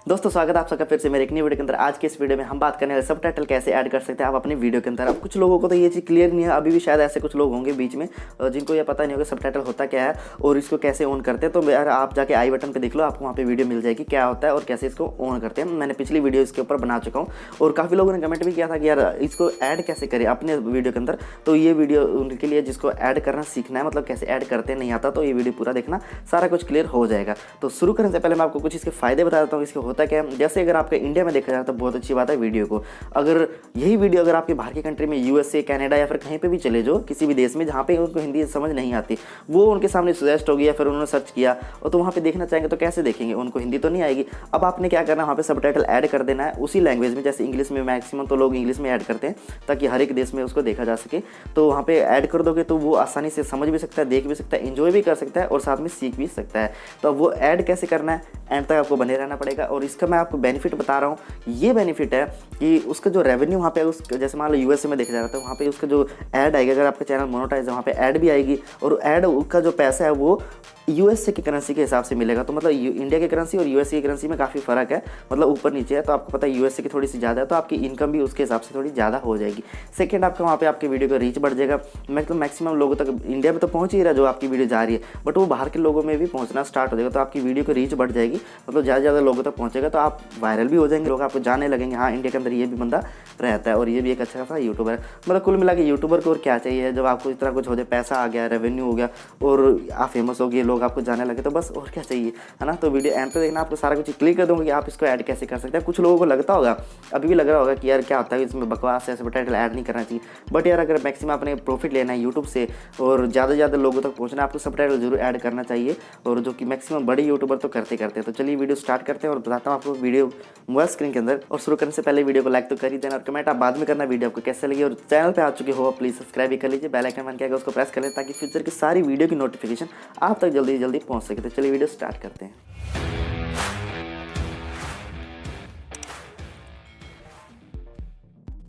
दोस्तों स्वागत है आप सबका फिर से मेरे एक नई वीडियो के अंदर। आज के इस वीडियो में हम बात करने वाले सब टाइटल कैसे ऐड कर सकते हैं आप अपनी वीडियो के अंदर। अब कुछ लोगों को तो ये चीज़ क्लियर नहीं है, अभी भी शायद ऐसे कुछ लोग होंगे बीच में जिनको ये पता नहीं होगा सब टाइटल होता क्या है और इसको कैसे ऑन करते हैं। तो यार आप जाके आई बटन पर देख लो, आपको वहाँ पे वीडियो मिल जाएगी क्या होता है और कैसे इसको ऑन करते हैं। मैंने पिछली वीडियो इसके ऊपर बना चुका हूँ और काफ़ी लोगों ने कमेंट भी किया था कि यार इसको ऐड कैसे करें अपने वीडियो के अंदर। तो ये वीडियो उनके लिए जिसको ऐड करना सीखना है, मतलब कैसे ऐड करते नहीं आता, तो ये वीडियो पूरा देखना, सारा कुछ क्लियर हो जाएगा। तो शुरू करने से पहले मैं आपको कुछ इसके फायदे बता देता हूँ इसके होता क्या है। जैसे अगर आपके इंडिया में देखा जाए तो बहुत अच्छी बात है वीडियो को, अगर यही वीडियो अगर आपके बाहर की कंट्री में यूएसए कनाडा या फिर कहीं पे भी चले जाओ, किसी भी देश में जहाँ पे उनको हिंदी समझ नहीं आती, वो उनके सामने सजेस्ट होगी या फिर उन्होंने सर्च किया और तो वहाँ पे देखना चाहेंगे तो कैसे देखेंगे, उनको हिंदी तो नहीं आएगी। अब आपने क्या करना है, वहाँ पे सबटाइटल ऐड कर देना है उसी लैंग्वेज में। जैसे इंग्लिश में मैक्सिमम तो लोग इंग्लिश में ऐड करते हैं ताकि हर एक देश में उसको देखा जा सके। तो वहाँ पे ऐड कर दोगे तो वो आसानी से समझ भी सकता है, देख भी सकता है, एंजॉय भी कर सकता है और साथ में सीख भी सकता है। तो अब वो ऐड कैसे करना है, एंड तक आपको बने रहना पड़ेगा। और इसका मैं आपको बेनिफिट बता रहा हूँ। ये बेनिफिट है कि उसका जो रेवेन्यू वहाँ पे उस जैसे मान लो यूएसए में देखा जा रहा था, वहाँ पे उसका जो ऐड आएगा, अगर आपका चैनल मोनेटाइज है वहाँ पे ऐड भी आएगी और ऐड का जो पैसा है वो यूएसए की करेंसी के हिसाब से मिलेगा। तो मतलब इंडिया की करेंसी और यूएसए की करेंसी में काफ़ी फ़र्क है, मतलब ऊपर नीचे है। तो आपको पता है यूएसए की थोड़ी सी ज़्यादा है, तो आपकी इनकम भी उसके हिसाब से थोड़ी ज़्यादा हो जाएगी। सेकंड, आपका वहाँ पे आपके वीडियो का रीच बढ़ जाएगा। मतलब मैक्सिमम लोगों तक इंडिया में तो पहुँच ही रहा जो आपकी वीडियो जा रही है, बट वो बाहर के लोगों में भी पहुँचना स्टार्ट हो जाएगा। तो आपकी वीडियो का रीच बढ़ जाएगी, मतलब ज़्यादा ज़्यादा लोगों तक पहुँचेगा, तो आप वायरल भी हो जाएंगे, लोग आपको जाने लगेंगे, हाँ इंडिया के अंदर ये भी बंदा रहता है और ये भी एक अच्छा खासा यूट्यूबर है। मतलब कुल मिला के यूट्यूबर को और क्या चाहिए, जब आपको इतना कुछ हो जाए, पैसा आ गया, रेवेन्यू हो गया और आप फेमस हो गए, लोग आपको जाने लगे, तो बस और क्या चाहिए, है ना। तो वीडियो एंड पे देखना, आपको सारा कुछ क्लियर कर दूंगा कि आप इसको ऐड कैसे कर सकते हैं। कुछ लोगों को लगता होगा, अभी भी लग रहा होगा कि यार क्या होता है इसमें बकवास है, सबटाइटल ऐड नहीं करना चाहिए। बट यार अगर मैक्सिमम आपने प्रॉफिट लेना है यूट्यूब से और ज़्यादा से ज़्यादा लोगों तक पहुँचना है, आपको सबटाइटल जरूर ऐड करना चाहिए, और जो कि मैक्सिमम बड़े यूट्यूबर तो करते हैं। तो चलिए वीडियो स्टार्ट करते हैं और बताता हूँ आपको वीडियो मोबाइल स्क्रीन के अंदर। और शुरू करने से पहले वीडियो को लाइक तो कर ही देना और कमेंट आप बाद में करना वीडियो आपको कैसे लगी। और चैनल पे आ चुके हो प्लीज़ सब्सक्राइब भी कर लीजिए, बेल आइकन बन के उसको प्रेस कर लें ताकि फ्यूचर की सारी वीडियो की नोटिफिकेशन आप तक जल्दी जल्दी पहुँच सके। तो चलिए वीडियो स्टार्ट करते हैं।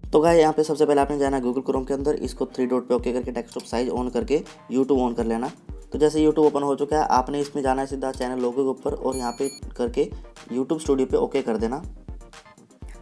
तो गाइस यहाँ पे सबसे पहले आपने जाना है गूगल क्रोम के अंदर, इसको 3 डॉट पे ओके करके डेस्कटॉप साइज ऑन करके यूट्यूब ऑन कर लेना। तो जैसे यूट्यूब ओपन हो चुका है, आपने इसमें जाना है सीधा चैनल लोगो के ऊपर और यहाँ पे करके यूट्यूब स्टूडियो पे ओके कर देना।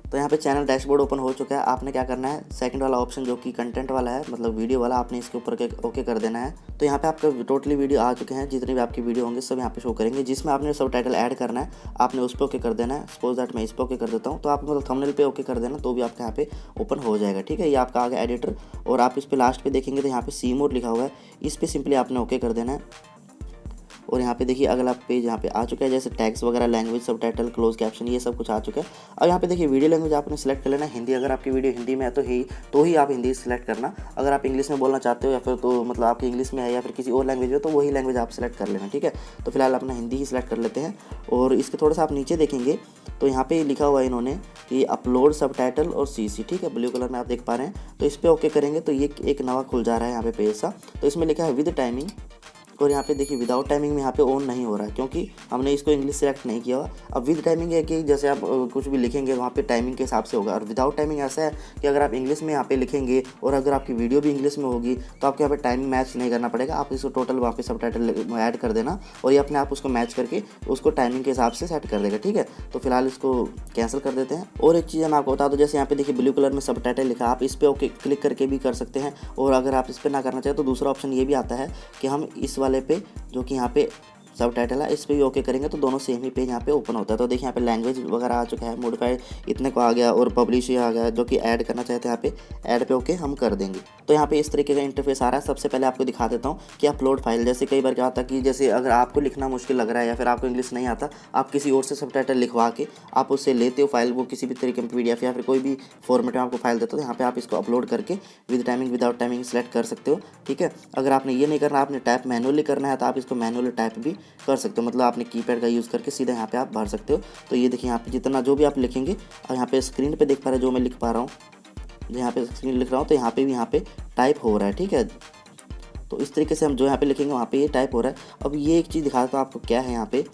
तो यहाँ पे चैनल डैशबोर्ड ओपन हो चुका है। आपने क्या करना है, सेकंड वाला ऑप्शन जो कि कंटेंट वाला है, मतलब वीडियो वाला, आपने इसके ऊपर के ओके कर देना है। तो यहाँ पे आपका टोटली वीडियो आ चुके हैं, जितने भी आपकी वीडियो होंगे सब यहाँ पे शो करेंगे। जिसमें आपने सब टाइटल ऐड करना है, आपने उस पर ओके कर देना है। सपोज दैट मैं इस पर ओके कर देता हूँ, तो आप मतलब थंबनेल पे ओके कर देना, तो भी आपका यहाँ पे ओपन हो जाएगा। ठीक है, ये आपका आ गया एडिटर। और आप इस पर लास्ट पे देखेंगे तो यहाँ पे सी मोड लिखा हुआ है, इस पर सिंपली आपने ओके कर देना है। और यहाँ पे देखिए अगला पेज यहाँ पे आ चुका है, जैसे टैग्स वगैरह, लैंग्वेज, सबटाइटल, क्लोज कैप्शन, ये सब कुछ आ चुका है। अब यहाँ पे देखिए वीडियो लैंग्वेज आपने सेलेक्ट कर लेना है हिंदी। अगर आपकी वीडियो हिंदी में है तो ही आप हिंदी सेलेक्ट करना। अगर आप इंग्लिश में बोलना चाहते हो या फिर तो मतलब आपकी इंग्लिश में है या फिर किसी और लैंग्वेज में, तो वही लैंग्वेज आप सेलेक्ट कर लेना। ठीक है, तो फिलहाल अपना हिंदी ही सेलेक्ट कर लेते हैं। और इसके थोड़ा सा आप नीचे देखेंगे तो यहाँ पे लिखा हुआ है इन्होंने कि अपलोड सबटाइटल और सीसी। ठीक है, ब्लू कलर में आप देख पा रहे हैं। तो इस पर ओके करेंगे तो ये एक नवा खुल जा रहा है यहाँ पे पेज सा। तो इसमें लिखा है विद टाइमिंग, और यहाँ पे देखिए विदाउट टाइमिंग में यहाँ पे ऑन नहीं हो रहा है क्योंकि हमने इसको इंग्लिश सेलेक्ट नहीं किया हुआ। अब विद टाइमिंग है कि जैसे आप कुछ भी लिखेंगे वहाँ पे टाइमिंग के हिसाब से होगा। और विदाउट टाइमिंग ऐसा है कि अगर आप इंग्लिश में यहाँ पे लिखेंगे और अगर आपकी वीडियो भी इंग्लिश में होगी तो आपको यहाँ पे टाइमिंग मैच नहीं करना पड़ेगा। आप इसको टोटल वहाँ पे सबटाइटल ऐड कर देना और ये अपने आप उसको मैच करके उसको टाइमिंग के हिसाब से सेट कर देगा। ठीक है, तो फिलहाल इसको कैंसिल कर देते हैं। और एक चीज़ मैं आपको बता दूँ, जैसे यहाँ पे देखिए ब्लू कलर में सबटाइटल लिखा, आप इस पर ओके क्लिक करके भी कर सकते हैं। और अगर आप इस पर ना करना चाहें तो दूसरा ऑप्शन ये भी आता है कि हम इस वाले पे जो कि यहाँ पे सब टाइटल है, इस पर भी ओके करेंगे तो दोनों सेम ही पेज यहाँ पे ओपन होता है। तो देखिए यहाँ पे लैंग्वेज वगैरह आ चुका है, मॉडिफाइड इतने को आ गया और पब्लिश आ गया, जो कि ऐड करना चाहते हैं यहाँ पे ऐड पे ओके हम कर देंगे। तो यहाँ पे इस तरीके का इंटरफेस आ रहा है। सबसे पहले आपको दिखा देता हूँ कि अपलोड फाइल, जैसे कई बार क्या होता है कि जैसे अगर आपको लिखना मुश्किल लग रहा है या फिर आपको इंग्लिश नहीं आता, आप किसी और से सब टाइटल लिखवा के आप उससे लेते हो फाइल, वो किसी भी तरीके में PDF या फिर कोई भी फॉर्मेट में आपको फाइल देते हो, तो यहाँ पे आप इसको अपलोड करके with timing without timing select कर सकते हो। ठीक है, अगर आपने ये नहीं करना, आपने टाइप मैनुअली करना है तो आप इसको मैनुअली टाइप भी कर सकते हो, मतलब आपने कीपैड का यूज़ करके सीधा यहाँ पे आप भर सकते हो। तो ये देखिए यहाँ पे जितना जो भी आप लिखेंगे, और यहाँ पे स्क्रीन पे देख पा रहे हैं जो मैं लिख पा रहा हूँ, यहाँ पे स्क्रीन लिख रहा हूँ तो यहाँ पे भी यहाँ पे टाइप हो रहा है। ठीक है, तो इस तरीके से हम जो यहाँ पे लिखेंगे वहाँ पे ये टाइप हो रहा है। अब ये एक चीज़ दिखा देता हूँ आपको क्या है यहाँ पे।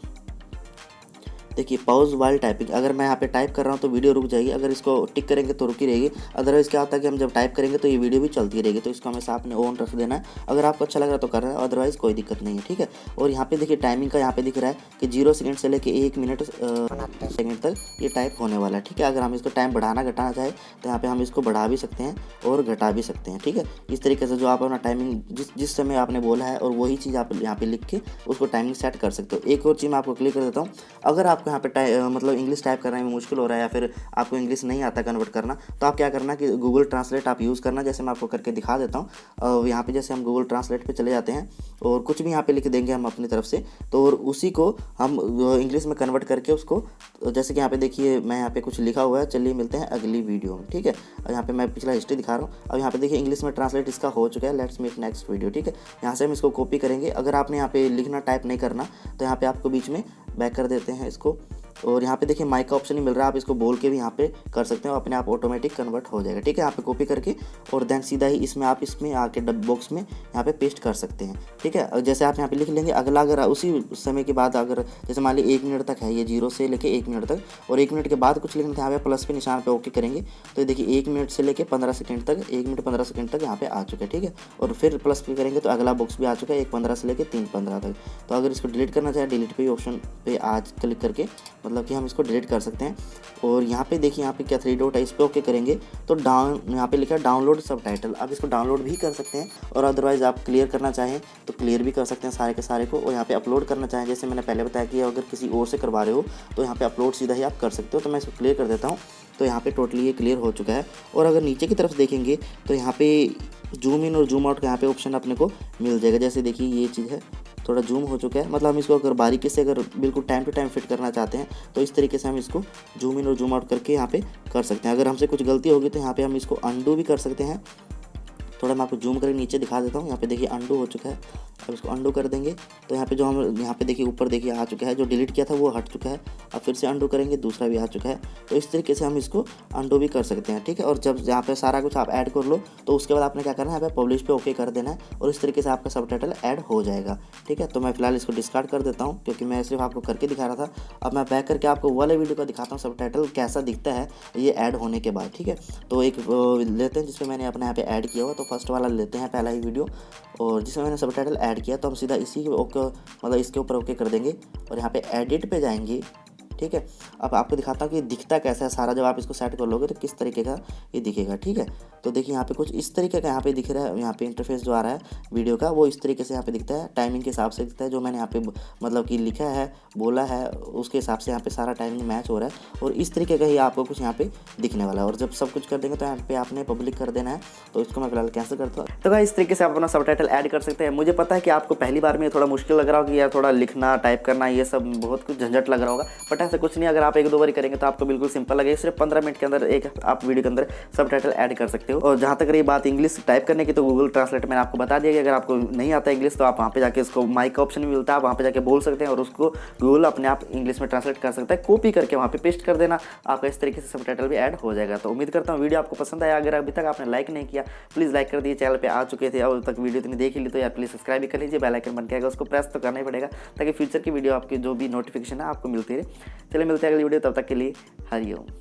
देखिए पॉज वाइल टाइपिंग, अगर मैं यहाँ पे टाइप कर रहा हूँ तो वीडियो रुक जाएगी, अगर इसको टिक करेंगे तो रुकी रहेगी। अदरवाइज़ क्या होता है कि हम जब टाइप करेंगे तो ये वीडियो भी चलती रहेगी, तो इसको हमेशा आपने ऑन रख देना है। अगर आपको अच्छा लग रहा है तो कर रहा है, अदरवाइज़ कोई दिक्कत नहीं है, ठीक है। और यहाँ पे देखिए टाइमिंग का यहाँ पे दिख रहा है कि 0 सेकंड से लेके 1 मिनट सेकंड तक ये टाइप होने वाला है, ठीक है। अगर हम इसको टाइम बढ़ाना घटाना चाहे तो यहाँ पे हम इसको बढ़ा भी सकते हैं और घटा भी सकते हैं, ठीक है। इस तरीके से जो आप अपना टाइमिंग जिस समय आपने बोला है और वही चीज़ आप यहाँ पे लिख के उसको टाइमिंग सेट कर सकते हो। एक और चीज़ मैं आपको क्लियर कर देता हूँ, अगर आपको यहाँ पे मतलब इंग्लिश टाइप करने में मुश्किल हो रहा है या फिर आपको इंग्लिश नहीं आता कन्वर्ट करना, तो आप क्या करना कि गूगल ट्रांसलेट आप यूज़ करना। जैसे मैं आपको करके दिखा देता हूँ। यहाँ पे जैसे हम गूगल ट्रांसलेट पे चले जाते हैं और कुछ भी यहाँ पे लिख देंगे हम अपनी तरफ से, तो और उसी को हम इंग्लिश में कन्वर्ट करके उसको, जैसे कि यहाँ पे देखिए मैं यहाँ पे कुछ लिखा हुआ है, चलिए मिलते हैं अगली वीडियो में, ठीक है। और यहाँ पे मैं पिछला हिस्ट्री दिखा रहा हूँ। अब यहाँ पे देखिए इंग्लिश में ट्रांसलेट इसका हो चुका है, लेट्स मीट नेक्स्ट वीडियो, ठीक है। यहाँ से हम इसको कॉपी करेंगे। अगर आपने यहाँ पे लिखना टाइप नहीं करना तो यहाँ पे आपको बीच में बैक कर देते हैं इसको, और यहाँ पे देखिए माइक का ऑप्शन ही मिल रहा है, आप इसको बोल के भी यहाँ पे कर सकते हो, अपने आप ऑटोमेटिक कन्वर्ट हो जाएगा, ठीक है। यहाँ पे कॉपी करके और देन सीधा ही इसमें आप इसमें आके डब बॉक्स में यहाँ पे पेस्ट कर सकते हैं, ठीक है। और जैसे आप यहाँ पे लिख लेंगे, अगला अगर उसी समय के बाद अगर जैसे मान ली 1 मिनट तक है ये 0 से लेके 1 मिनट तक, और 1 मिनट के बाद कुछ लिखना था, यहाँ पे प्लस पे निशान पे ओके करेंगे तो ये देखिए 1 मिनट से लेके 15 सेकंड तक, 1 मिनट 15 सेकंड तक यहाँ पे आ चुका है, ठीक है। और फिर प्लस पे करेंगे तो अगला बॉक्स भी आ चुका है 1:15 से लेके 3:15 तक। तो अगर इसको डिलीट करना चाहे डिलीट पे ऑप्शन पे आज क्लिक करके मतलब कि हम इसको डिलीट कर सकते हैं। और यहाँ पे देखिए यहाँ पे क्या 3 डॉट है, इस पर ओके करेंगे तो यहाँ पे लिखा है डाउनलोड सबटाइटल, आप इसको डाउनलोड भी कर सकते हैं। और अदरवाइज़ आप क्लियर करना चाहें तो क्लियर भी कर सकते हैं सारे के सारे को। और यहाँ पे अपलोड करना चाहें, जैसे मैंने पहले बताया कि अगर किसी और से करवा रहे हो तो यहाँ पे अपलोड सीधा ही आप कर सकते हो। तो मैं इसको क्लियर कर देता हूँ, तो यहाँ पे टोटली ये क्लियर हो चुका है। और अगर नीचे की तरफ देखेंगे तो यहाँ पे जूम इन और जूम आउट का यहाँ पे ऑप्शन अपने को मिल जाएगा। जैसे देखिए ये चीज़ है, थोड़ा जूम हो चुका है, मतलब हम इसको अगर बारीकी से अगर बिल्कुल टाइम टू टाइम फिट करना चाहते हैं तो इस तरीके से हम इसको जूम इन और जूम आउट करके यहाँ पे कर सकते हैं। अगर हमसे कुछ गलती होगी तो यहाँ पे हम इसको अंडू भी कर सकते हैं। थोड़ा मैं आपको जूम करके नीचे दिखा देता हूँ। यहाँ पे देखिए अंडू हो चुका है, अब इसको अंडू कर देंगे तो यहाँ पे जो हम यहाँ पे देखिए ऊपर देखिए आ चुका है, जो डिलीट किया था वो हट चुका है। अब फिर से अंडू करेंगे, दूसरा भी आ चुका है। तो इस तरीके से हम इसको अंडू भी कर सकते हैं, ठीक है। और जब यहाँ पे सारा कुछ आप ऐड कर लो तो उसके बाद आपने क्या करना है, यहाँ पे पब्लिश पे ओके कर देना है और इस तरीके से आपका सबटाइटल ऐड हो जाएगा, ठीक है। तो मैं फिलहाल इसको डिस्कार्ड कर देता हूँ क्योंकि मैं सिर्फ आपको करके दिखा रहा था। अब मैं बैक करके आपको वाले वीडियो का दिखाता हूँ सबटाइटल कैसा दिखता है ये ऐड होने के बाद, ठीक है। तो एक लेते हैं जिसमें मैंने अपने यहाँ पे ऐड किया हुआ, तो फर्स्ट वाला लेते हैं पहला ही वीडियो, और जिसमें मैंने सबटाइटल ऐड किया तो हम सीधा इसी के ओके मतलब इसके ऊपर ओके कर देंगे और यहाँ पे एडिट पे जाएंगे, ठीक है। अब आपको दिखाता हूँ कि दिखता कैसा है सारा, जब आप इसको सेट कर लोगे तो किस तरीके का ये दिखेगा, ठीक है। तो देखिए यहाँ पे कुछ इस तरीके का यहाँ पे दिख रहा है, यहाँ पे इंटरफेस जो आ रहा है वीडियो का वो इस तरीके से यहाँ पे दिखता है, टाइमिंग के हिसाब से दिखता है। जो मैंने यहाँ पे मतलब कि लिखा है बोला है उसके हिसाब से यहाँ पे सारा टाइमिंग मैच हो रहा है और इस तरीके का ही आपको कुछ यहाँ पे दिखने वाला है। और जब सब कुछ कर देंगे तो यहाँ पे आपने पब्लिक कर देना है, तो इसको मैं फिलहाल कैंसिल करता हूँ। तो गाइस इस तरीके से आप अपना सबटाइटल ऐड कर सकते हैं। मुझे पता है कि आपको पहली बार में थोड़ा मुश्किल लग रहा होगा कि यार थोड़ा लिखना टाइप करना ये सब बहुत कुछ झंझट लग रहा होगा, बट ऐसा कुछ नहीं। अगर आप 1-2 बार करेंगे तो आपको बिल्कुल सिंपल लगेगा। सिर्फ 15 मिनट के अंदर एक आप वीडियो के अंदर सबटाइटल ऐड कर सकते हो। और जहाँ तक रही बात इंग्लिश टाइप करने की, तो गूगल ट्रांसलेट मैंने आपको बता दिया कि अगर आपको नहीं आता इंग्लिश तो आप वहाँ पे जाके इसको माइक का ऑप्शन भी मिलता है, आप वहाँ पे जाके बोल सकते हैं और उसको गूगल अपने आप इंग्लिश में ट्रांसलेट कर सकता है। कॉपी करके वहाँ पे पेस्ट कर देना, आपका इस तरीके से सबटाइटल भी ऐड हो जाएगा। तो उम्मीद करता हूँ वीडियो आपको पसंद आया। अगर अभी तक आपने लाइक नहीं किया प्लीज़ लाइक कर दीजिए। चैनल पे आ चुके थे अब तक वीडियो इतनी देख ली तो यार प्लीज़ सब्सक्राइब भी कर लीजिए। बेल आइकन बन के आएगा उसको प्रेस तो करना ही पड़ेगा ताकि फ्यूचर की वीडियो आपकी जो भी नोटिफिकेशन है आपको मिलती रहे। चलिए मिलते हैं अगली वीडियो, तब तक के लिए हरिओम।